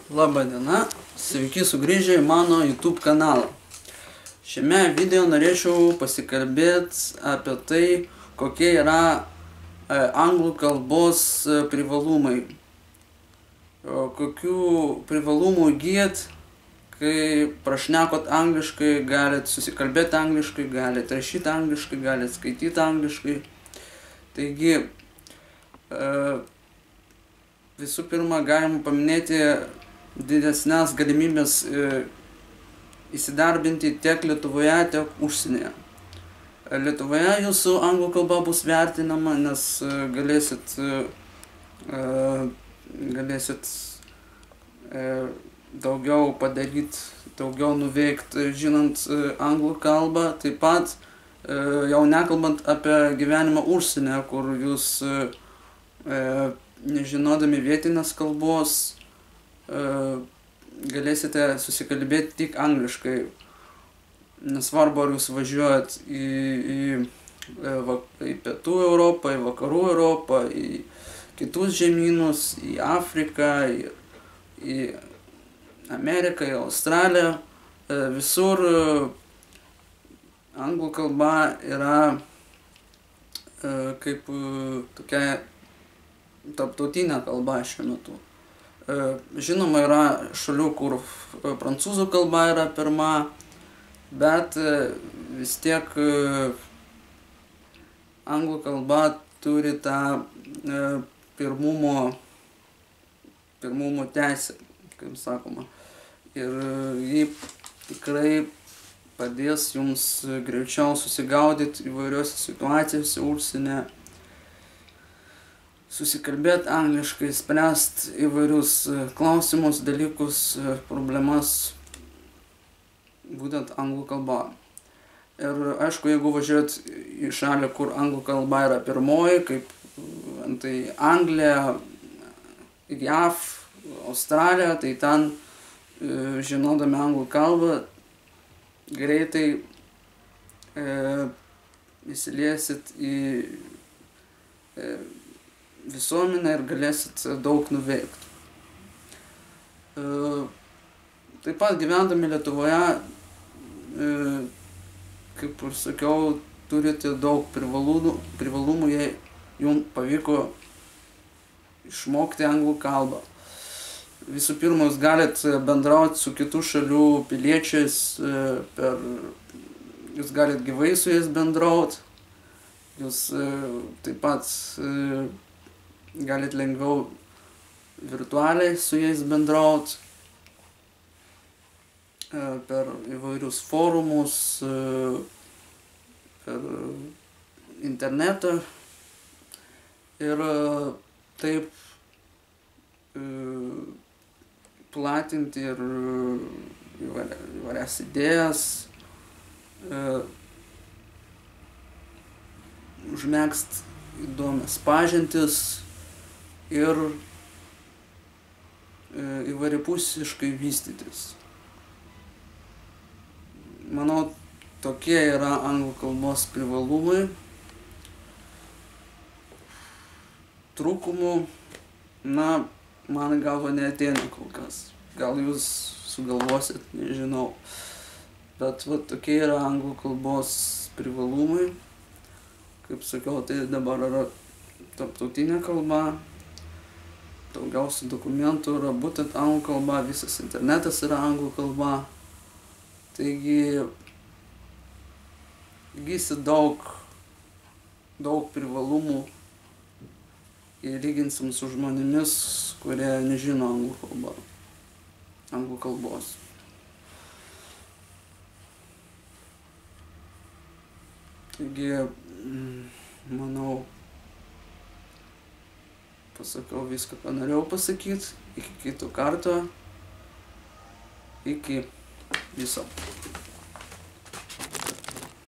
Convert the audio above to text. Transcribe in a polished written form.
Labą dieną, sveiki sugrįžę į mano YouTube kanalą. Šiame video norėčiau pasikalbėti apie tai, kokie yra anglų kalbos privalumai. Kokių privalumų įgyjat, kai prašnekot angliškai, galit susikalbėti angliškai, galit rašyti angliškai, galit skaityti angliškai. Taigi, visų pirma, galima paminėti didesnės galimybės įsidarbinti tiek Lietuvoje, tiek užsienyje. Lietuvoje jūsų anglų kalba bus vertinama, nes galėsit daugiau padaryti, daugiau nuveikti, žinant anglų kalbą. Taip pat, jau nekalbant apie gyvenimą užsienyje, kur jūs, nežinodami vietinės kalbos, galėsite susikalbėti tik angliškai. Nesvarbu, ar jūs važiuojat į Pietų Europą, į Vakarų Europą, į kitus žemynus, į Afriką, į Ameriką, į Australiją. Visur anglų kalba yra kaip tokia tarptautinė kalba šiuo metu. Žinoma, yra šalių, kur prancūzų kalba yra pirma, bet vis tiek anglų kalba turi tą pirmumo teisę, kaip sakoma. Ir ji tikrai padės jums greičiau susigaudyti įvairiose situacijose užsienyje, susikalbėti angliškai, spręsti įvairius klausimus, dalykus, problemas būtent anglų kalba. Ir aišku, jeigu važiuojat į šalį, kur anglų kalba yra pirmoji, kaip antai Anglija, JAV, Australija, tai ten, žinodami anglų kalbą, greitai įsiliesit į visuomenę ir galėsit daug nuveikti. Taip pat gyvendami Lietuvoje, kaip ir sakiau, turite daug privalumų, jei jums pavyko išmokti anglų kalbą. Visų pirma, jūs galit bendrauti su kitų šalių piliečiais, jūs galit gyvai su jais bendrauti, jūs taip pat galit lengviau virtualiai su jais bendrauti per įvairius forumus, per internetą ir taip platinti ir įvairias idėjas, užmegzti įdomias pažintis ir įvairiapusiškai vystytis. Manau, tokie yra anglų kalbos privalumai. Trūkumų, man galva neateina kol kas. Gal jūs sugalvosit, nežinau. Bet tokie yra anglų kalbos privalumai. Kaip sakiau, tai dabar yra tarptautinė kalba. Daugiausiai dokumentų yra būtent anglų kalba, visas internetas yra anglų kalba. Taigi, įgysit daug privalumų ir lyginsim su žmonėmis, kurie nežino anglų kalbos. Taigi, manau, pasakiau viską, ką norėjau pasakyti. Iki kito karto. Iki viso.